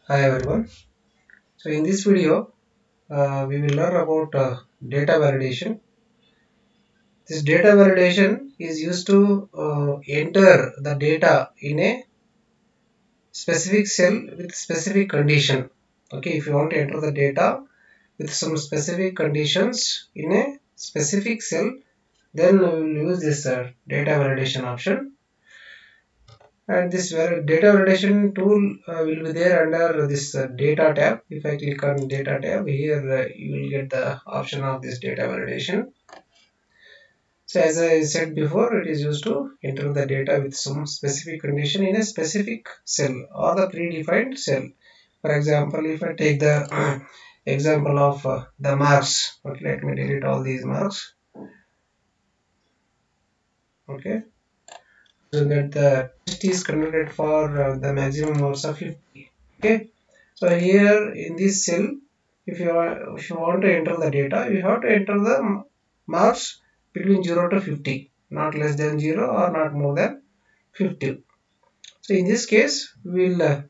Hi everyone. So in this video, we will learn about data validation. This data validation is used to enter the data in a specific cell with specific condition. Okay, if you want to enter the data with some specific conditions in a specific cell, then we will use this data validation option. And this data validation tool will be there under this data tab. If I click on data tab here, you will get the option of this data validation. So as I said before, it is used to enter the data with some specific condition in a specific cell or the predefined cell. For example, if I take the example of the marks, okay, let me delete all these marks. Okay, so that the test is conducted for the maximum hours of 50. Okay, so here in this cell, if you want to enter the data, you have to enter the marks between 0 to 50, not less than 0 or not more than 50. So in this case, we will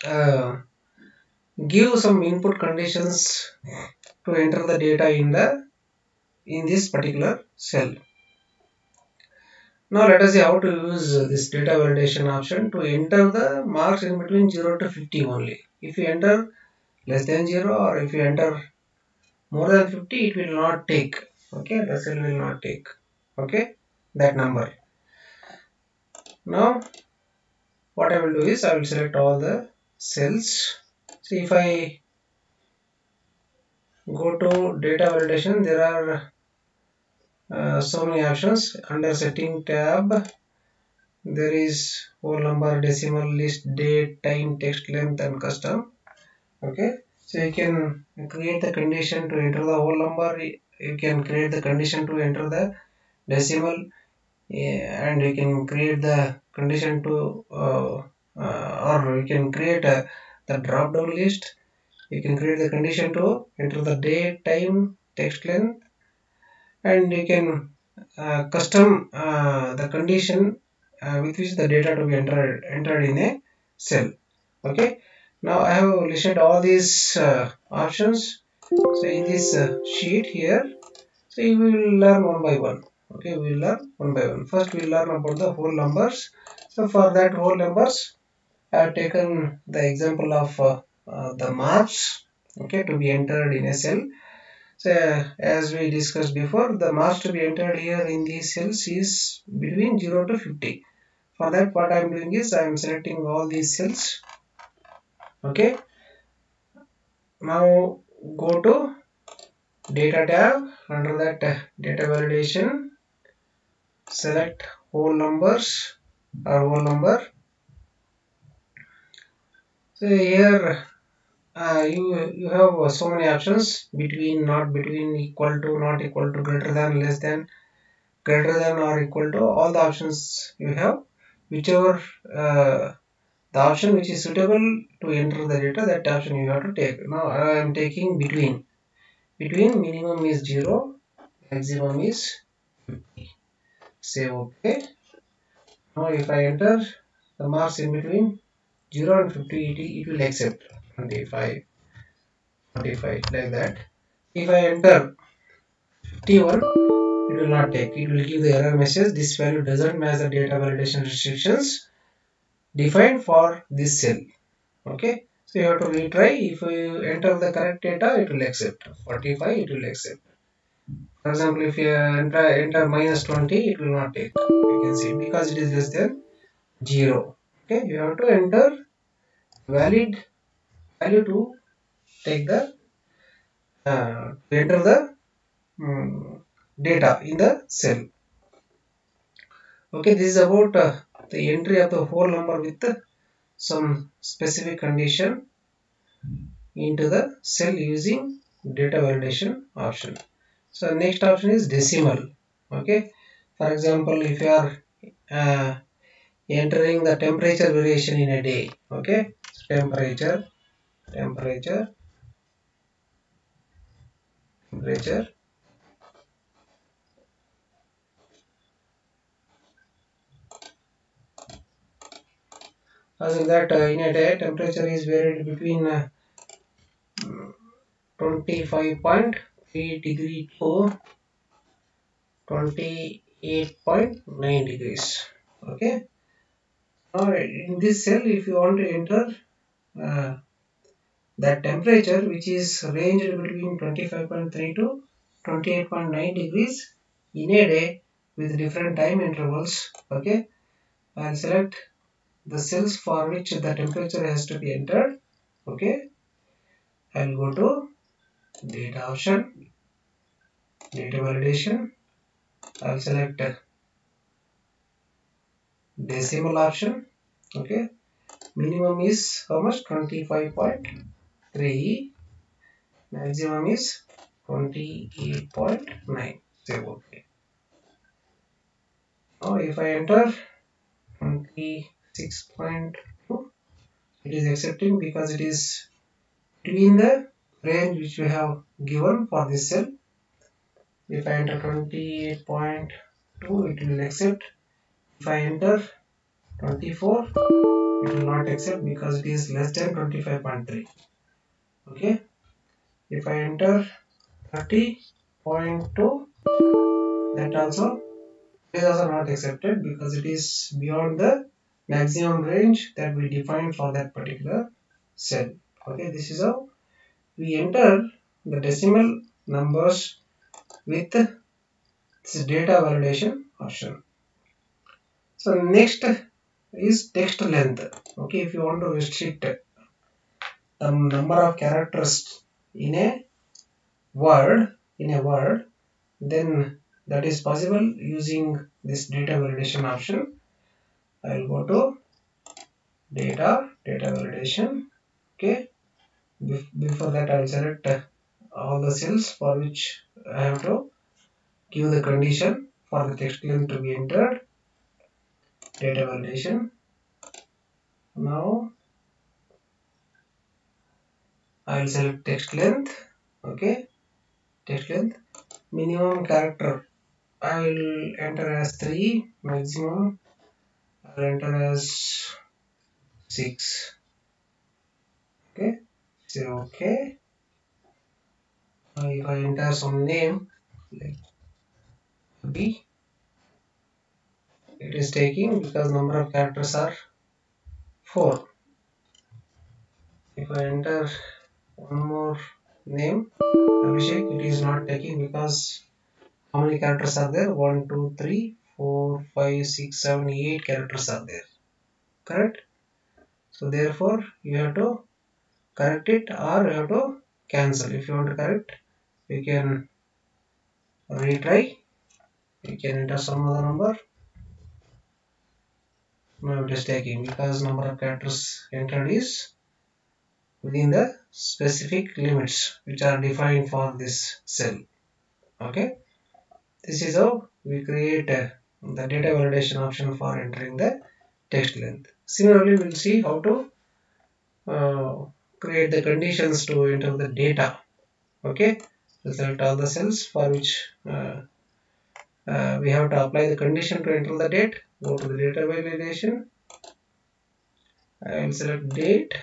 uh, give some input conditions to enter the data in this particular cell. Now let us see how to use this data validation option to enter the marks in between 0 to 50 only. If you enter less than 0 or if you enter more than 50, it will not take. Okay, the cell will not take. Okay, that number. Now what I will do is I will select all the cells. See, if I go to data validation, there are so many options. Under setting tab, there is whole number, decimal, list, date, time, text length and custom. Okay, so you can create the condition to enter the whole number. You can create the condition to enter the decimal, and you can create the condition to or you can create the drop down list. You can create the condition to enter the date, time, text length, and you can custom the condition with which the data to be entered in a cell. Okay, now I have listed all these options. So in this sheet here, so you will learn one by one. Okay, we will learn one by one. First we will learn about the whole numbers. So for that whole numbers, I have taken the example of the marks, okay, to be entered in a cell. So as we discussed before, the marks to be entered here in these cells is between 0 to 50. For that, what I am doing is I am selecting all these cells. Okay, now go to data tab. Under that data validation, select whole numbers or whole number. So here you have so many options: between, not between, equal to, not equal to, greater than, less than, greater than or equal to. All the options you have, whichever the option which is suitable to enter the data, that option you have to take. Now I am taking between. Between, minimum is 0, maximum is 50. Say OK. Now if I enter the marks in between 0 and 50, it will accept 25, 45, like that. If I enter 51, it will not take. It will give the error message: this value doesn't match the data validation restrictions defined for this cell. Okay, so you have to retry. If you enter the correct data, it will accept 45, it will accept. For example, if you enter minus 20, it will not take. You can see, because it is less than 0. Okay, you have to enter valid value to take the to enter the data in the cell. Okay, this is about the entry of the whole number with some specific condition into the cell using data validation option. So next option is decimal. Okay, for example, if you are uh, entering the temperature variation in a day. Okay, so temperature, temperature, temperature, As in that in a day temperature is varied between 25.3 degree to 28.9 degrees. Okay. Now in this cell, if you want to enter uh, that temperature, which is ranged between 25.3 to 28.9 degrees in a day with different time intervals. Okay, I'll select the cells for which the temperature has to be entered. Okay, I'll go to data option, data validation. I'll select decimal option. Okay, minimum is how much? 25.3. Maximum is 28.9. Say okay. Now if I enter 26.2, it is accepting because it is between the range which we have given for this cell. If I enter 28.2, it will accept. If I enter 24, it will not accept because it is less than 25.3. Okay. If I enter 30.2, that also is also not accepted because it is beyond the maximum range that we defined for that particular cell. Okay, this is how we enter the decimal numbers with this data validation option. So next is text length. Okay, if you want to restrict the number of characters in a word, then that is possible using this data validation option. I will go to data validation. Okay, before that I will select all the cells for which I have to give the condition for the text length to be entered. Data validation. Now I will select text length. Okay, text length. Minimum character I will enter as 3. Maximum I will enter as 6. Okay, say okay. If I enter some name like B, it is taking because number of characters are 4. If I enter one more name Abhishek, it is not taking because how many characters are there? 1, 2, 3, 4, 5, 6, 7, 8 characters are there. Correct? So therefore you have to correct it or you have to cancel. If you want to correct, you can retry. You can enter some other number. No, it is taking because number of characters entered is within the specific limits which are defined for this cell. Okay, this is how we create the data validation option for entering the text length. Similarly, we'll see how to create the conditions to enter the data. Okay, so select all the cells for which we have to apply the condition to enter the date. Go to the data validation. I will select date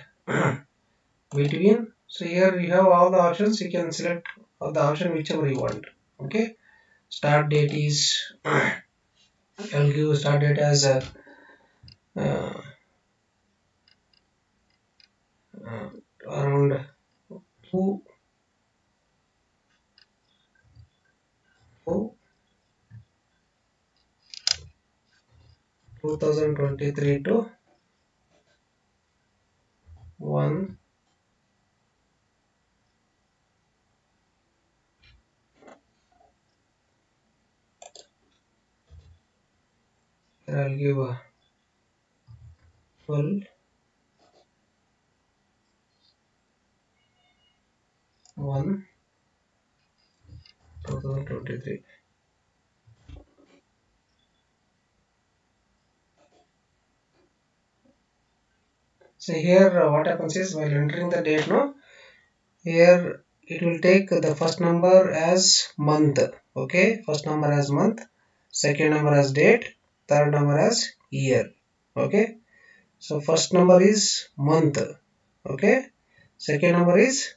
between. So here you have all the options. You can select all the option whichever you want. Okay, start date is I will give start date as around 2 2023 to 1 here I will give 12 1 2023. So here what happens is while entering the date, no, here it will take the first number as month. Okay, first number as month, second number as date, third number as year. Okay, So first number is month, okay. Second number is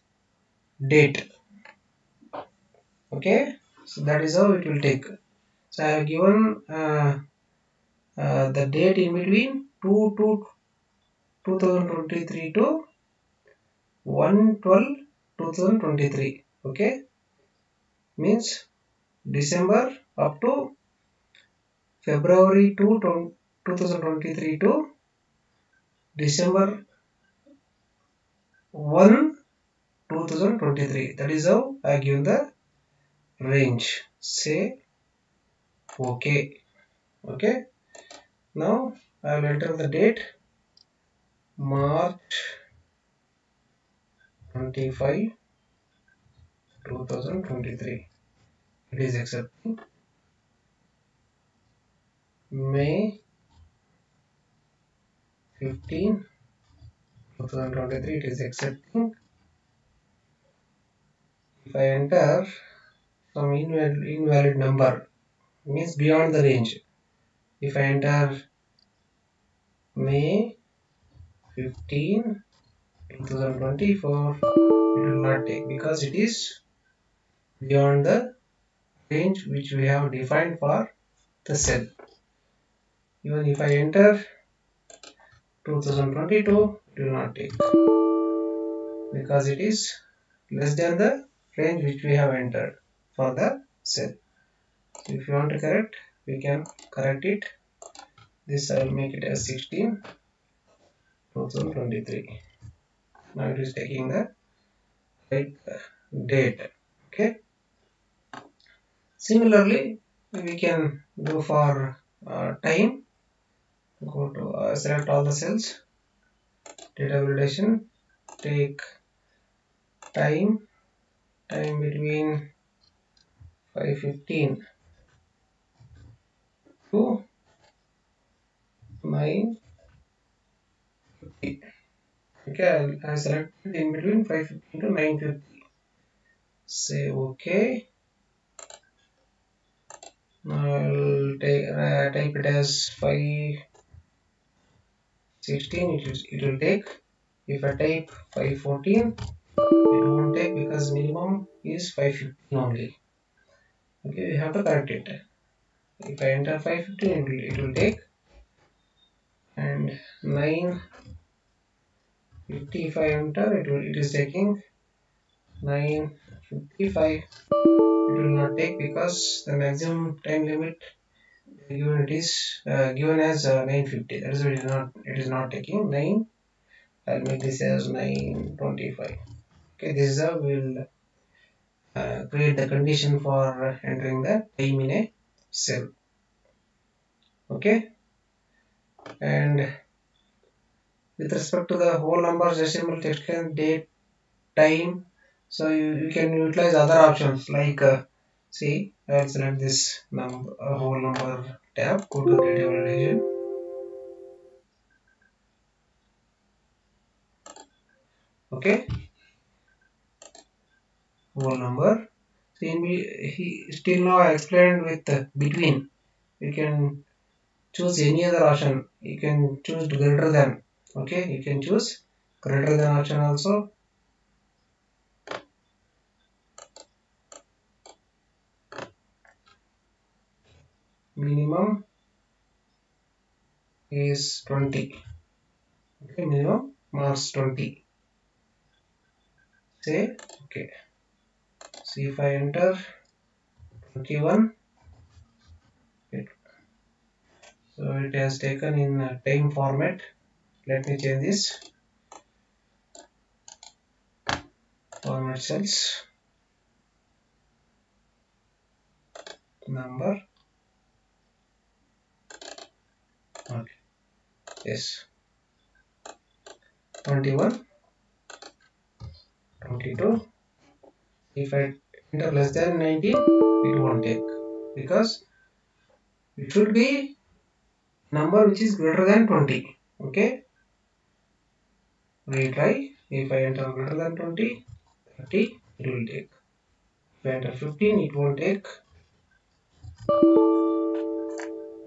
date, okay. So that is how it will take. So I have given the date in between 2023 to 1/12/2023, okay. Means December up to February 2023 to December 1 2023. That is how I give the range. Say okay. Okay. Now I will enter the date March 25 2023. It is accepting. May 15 2023. It is accepting. If I enter some invalid number, means beyond the range. If I enter May 15 2024, it will not take because it is beyond the range which we have defined for the cell. Even if I enter 2022, it will not take because it is less than the range which we have entered for the cell. So if you want to correct, we can correct it. This I will make it as 16 2023. Now it is taking the right date. Okay. Similarly, we can go for time. Go to select all the cells, data validation, take time between 5:15 to 9:50. Okay, I selected in between 5:15 to 9:50. Say okay. Now I'll type it as 5:16. It will take. If I type 5:14, it won't take because minimum is 5:15 only. Okay, we have to correct it. If I enter 5:15, it will take, and 9:50 if I enter, it is taking 9:55. It will not take because the maximum time limit given it is given as 9:50. That is why it is not taking 9. I'll make this as 9:25. Okay, this is how we will create the condition for entering the time in a cell. Okay, and with respect to the whole numbers, decimal, text length, date, time, so you can utilize other options like see, I'll select this number whole number tab, go to data validation. Okay, whole number. So still now I explained with between. You can choose any other option. You can choose greater than. Okay, you can choose greater than option also. Minimum is 20. Okay, minimum marks 20. Say okay. See if I enter 21. So it has taken in time format. Let me change this. Format cells. Number. Okay. Yes. 21. 22. If I enter less than 19, it won't take because it should be number which is greater than 20. Okay. Retry. If I enter greater than 20, 30, it will take. If I enter 15, it won't take.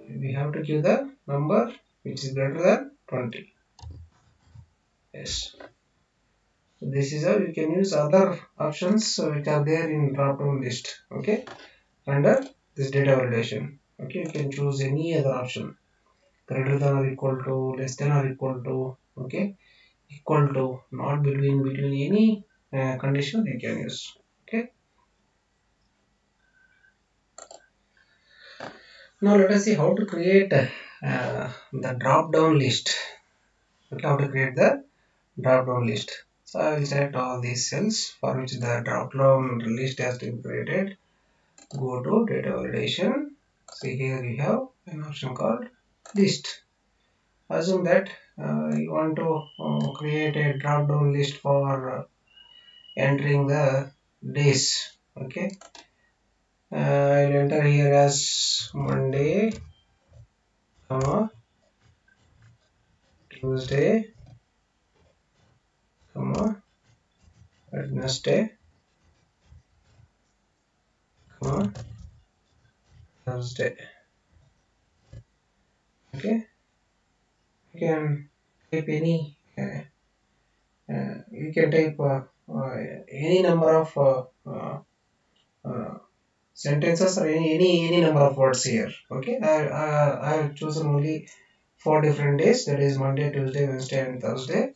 We have to give the number which is greater than 20. Yes. So this is how you can use other options which are there in drop down list. Okay, under this data validation. Okay, you can choose any other option, greater than or equal to, less than or equal to, okay, equal to, not between any condition you can use. Okay. Now let us see how to create the drop down list. Okay, how to create the drop down list. So I will select all these cells for which the drop down list has to be created. Go to data validation. See, here you have an option called list. Assume that you want to create a drop down list for entering the days. Okay, I'll enter here as Monday, Tuesday, Wednesday, Thursday. Okay, you can type any you can type any number of sentences or any number of words here. Okay, I have chosen only 4 different days, that is Monday, Tuesday, Wednesday and Thursday.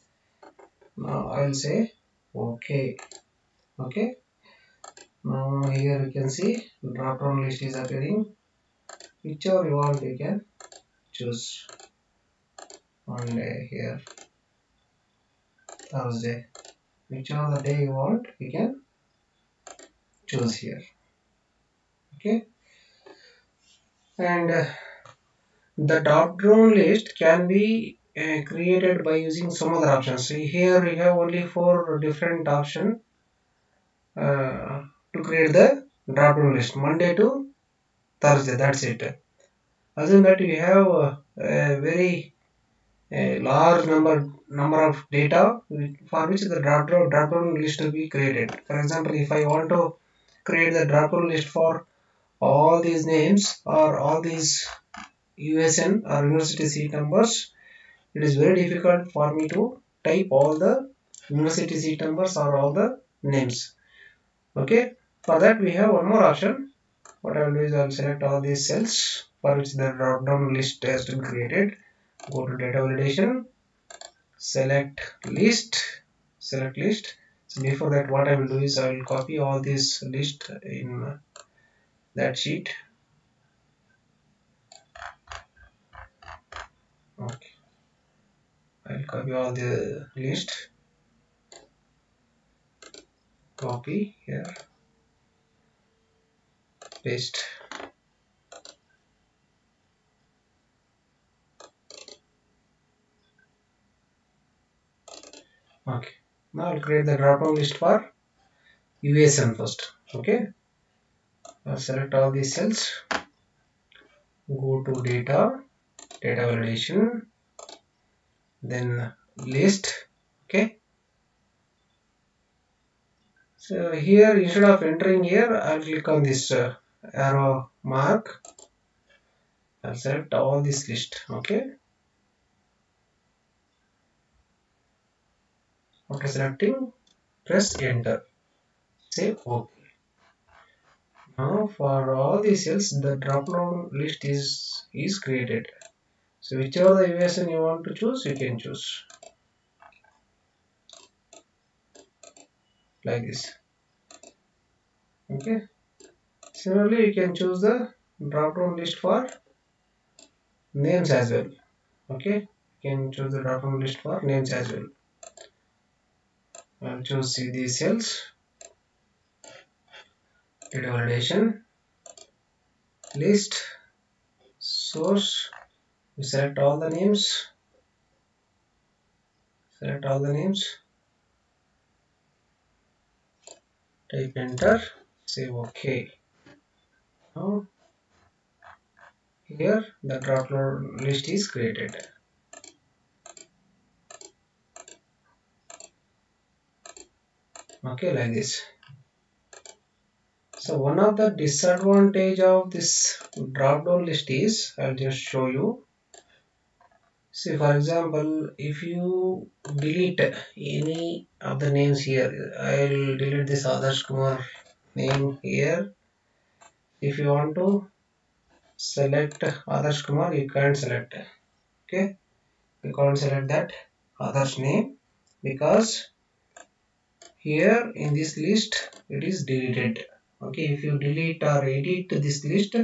Now I will say okay. Okay, now here you can see drop down list is appearing. Whichever you want you can choose. Monday, here Thursday, whichever the day you want you can choose here. Okay, and the drop down list can be created by using some other options. See, here we have only 4 different options to create the drop down list, Monday to Thursday, that's it. Assume that you have a very large number of data for which the drop down list will be created. For example, if I want to create the drop down list for all these names or all these USN or university seat numbers, it is very difficult for me to type all the university seat numbers or all the names. Okay, for that we have one more option. What I will do is I will select all these cells for which the drop down list has to be created. Go to data validation, select list. So before that, what I will do is I will copy all this list in that sheet. Okay, I will copy all the list, copy here, paste. Okay, now I'll create the drop down list for USN first. Okay, I'll select all these cells, go to data validation, then list. Okay, so here instead of entering here, I'll click on this arrow mark. I'll select all this list. Okay, after selecting, press enter, say OK. Now for all these cells, the drop down list is created. So whichever the USN you want to choose, you can choose like this. Okay, similarly you can choose the drop down list for names as well. Okay, you can choose the drop down list for names as well. I'll choose these cells, data validation, list, source. You select all the names, type enter, say OK. Now here the drop down list is created. Okay, like this. So one of the disadvantage of this drop down list is, I'll just show you. See, for example, if you delete any of the names here, I'll delete this Adarsh Kumar name here. If you want to select Adarsh Kumar, you can't select. Okay, you can't select that Adarsh name because here in this list it is deleted. Okay, if you delete or edit this list,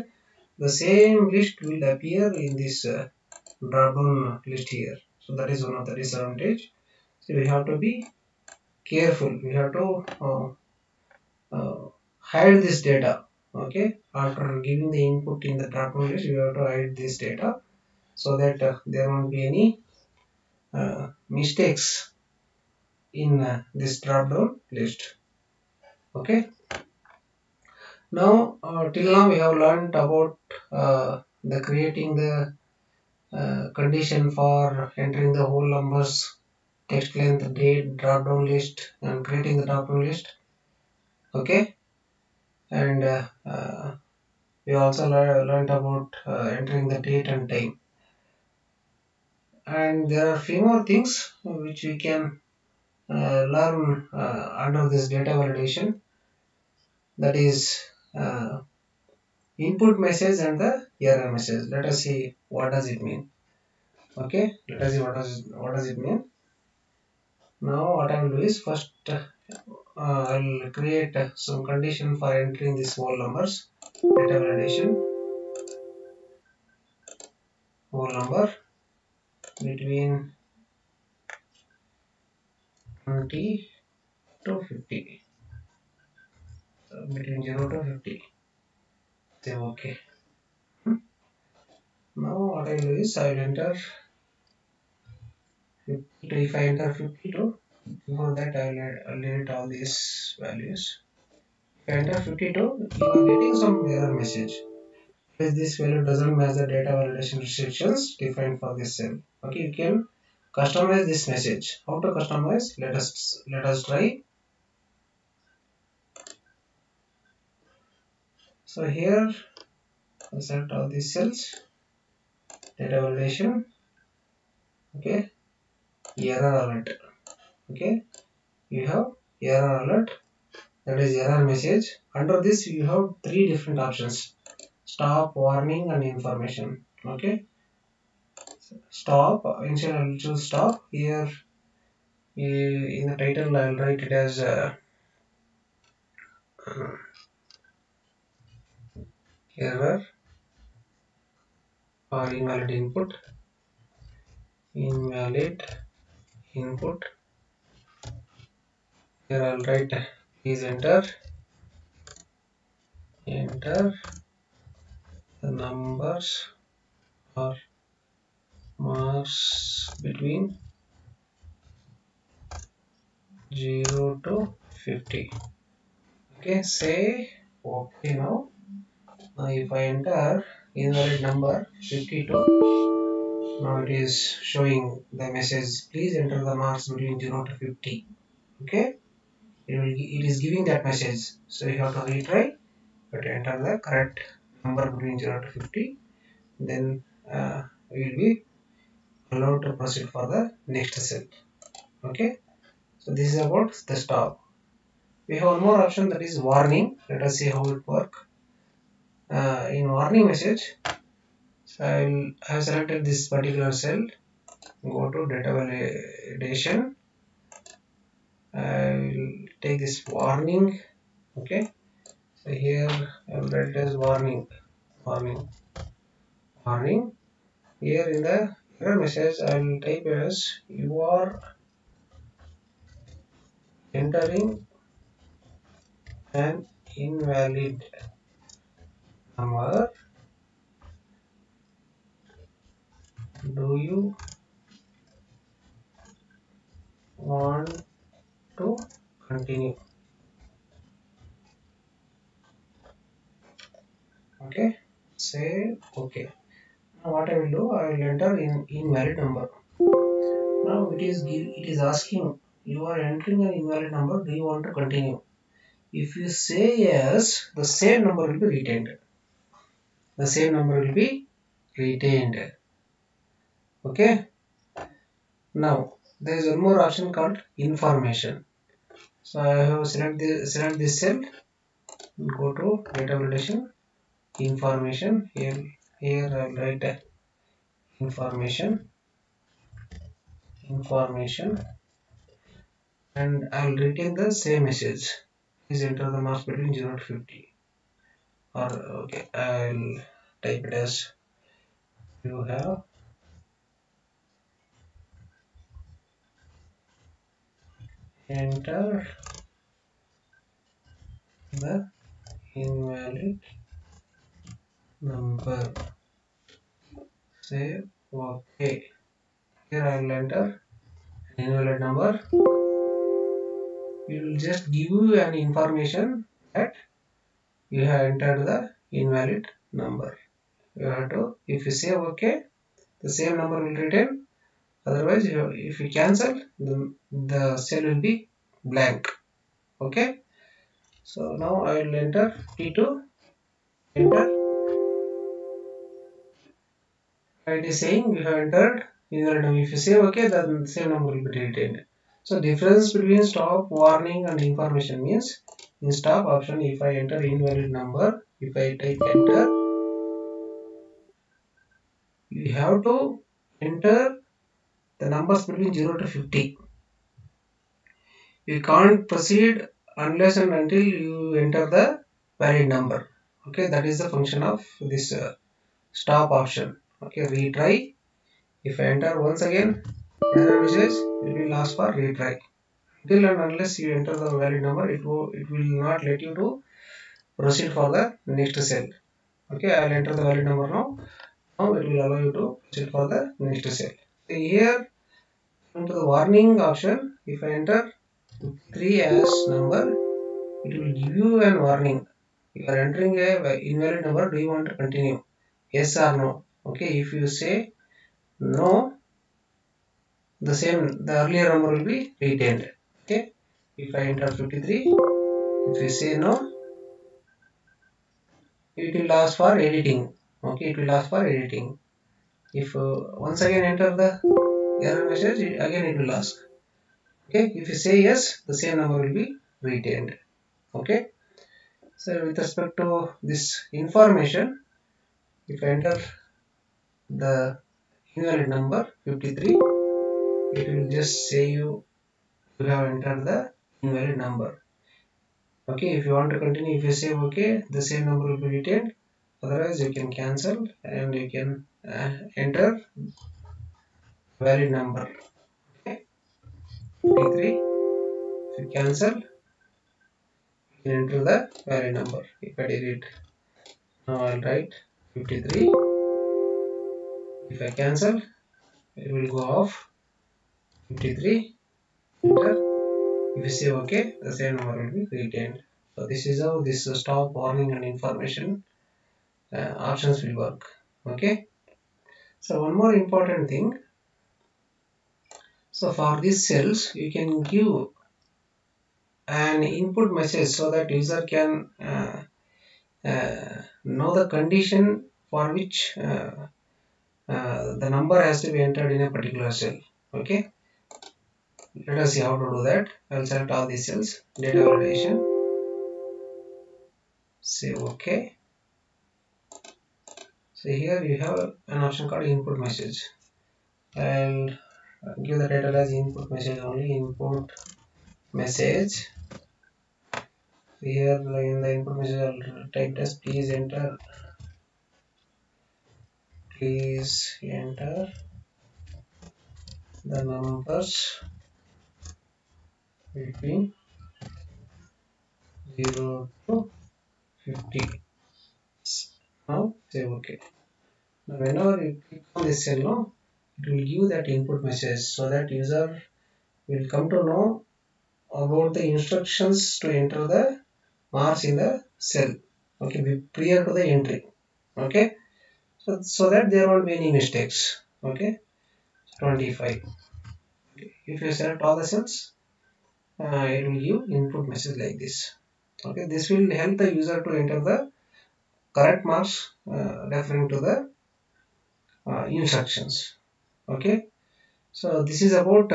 the same list will appear in this drop down list here. So that is one of the disadvantage. So we have to be careful. We have to hide this data. Okay, after giving the input in the drop down list, we have to hide this data so that there won't be any mistakes in this drop down list. Okay. Now, till now we have learned about the creating the condition for entering the whole numbers, text length, date, drop down list, and creating the drop down list. Okay, and we also learned about entering the date and time. And there are few more things which we can learn under this data validation. That is input message and the error message. Let us see what does it mean. Okay, let us see what does it mean. Now what I will do is first I will create some condition for entering these whole numbers. Data validation, whole number between 20 to 50, between 0 to 50. Say okay. Now what I will do is I will enter 52. If I enter 52, before that I will delete all these values. If I enter 52, you are getting some error message. This value doesn't match the data validation restrictions defined for this cell. Okay, you can customize this message. How to customize? Let us try. So here I select all these cells, data validation. Okay, error alert. Okay, you have error alert, that is error message. Under this you have three different options: stop, warning, and information. Okay, stop. Instead I will choose stop. Here in the title I will write it as error or invalid input. Invalid input. Here I will write please enter the numbers or marks between 0 to 50. Okay, say okay. Now if I enter invalid number 52, now it is showing the message please enter the marks between 0 to 50. Okay, it is giving that message, so you have to retry, but enter the correct number between 0 to 50, then we will be allowed to proceed for the next cell. Okay, so this is about the stop. We have one more option, that is warning. Let us see how it works. In warning message, so I have selected this particular cell, go to data validation, I will take this warning. Okay, so here I will write as warning. Here in the error message I will type as you are entering an invalid number. Do you want to continue? Okay, say okay. Now what I will do, I will enter in invalid number. Now it is asking you are entering an invalid number. Do you want to continue? If you say yes, the same number will be retained. The same number will be retained. Okay. Now there is one more option called information. So I have select this cell, go to data validation, information. Here I'll write information, and I'll retain the same message. Please enter the marks between 0 to 50. Or okay, I'll type it as you have entered the invalid number. Say okay. Here I'll enter an invalid number. It will just give you an information that you have entered the invalid number. You have to, if you say okay, the same number will return. Otherwise, if you cancel, the cell will be blank. Okay. So now I will enter T2. Enter. It is saying you have entered invalid number. If you say okay, then the same number will be retained. So difference between stop, warning, and information means in stop option, if I enter invalid number, if I type enter, you have to enter the numbers between 0 to 50. You can't proceed unless and until you enter the valid number. Okay, that is the function of this stop option. Okay, retry. If I enter once again, error message, it will ask for retry. Until and unless you enter the valid number, it will not let you to proceed for the next cell. Okay, I will enter the valid number now. Now it will allow you to proceed for the next cell. Here, into the warning option, if I enter 3 as number, it will give you an warning. You are entering a invalid number. Do you want to continue? Yes or no? Okay, if you say no, the earlier number will be retained. Okay, if I enter 53, if you say no, it will ask for editing. Okay, it will ask for editing. If once again enter the error message, again it will ask. Okay, if you say yes, the same number will be retained. Okay, so with respect to this information, if I enter the invalid number 53, it will just say you have entered the invalid number. Okay, if you want to continue, if you say okay, the same number will be retained. Otherwise, you can cancel and you can enter valid number. Okay, 53. If you cancel, you can enter the valid number. If I delete, now I'll write 53. If I cancel, it will go off 53. Enter. If you say okay, the same number will be retained. So this is how this stop, warning, and information options will work. Okay. So one more important thing. So for these cells, you can give an input message so that user can know the condition for which the number has to be entered in a particular cell. Okay. Let us see how to do that. I will select all these cells. Data validation. Say OK. So here you have an option called input message. I'll give the title as input message only. Input message. Here in the input message I'll type as please enter the numbers between 0 to 50. Now say OK. Now whenever you click on this cell, no, it will give that input message so that user will come to know about the instructions to enter the marks in the cell. Okay, prior to the entry. Okay, so that there won't be any mistakes. Okay, 25. Okay. If you select all the cells, it will give input message like this. Okay, this will help the user to enter the correct marks referring to the instructions. Okay, So this is about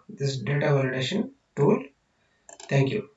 this data validation tool. Thank you.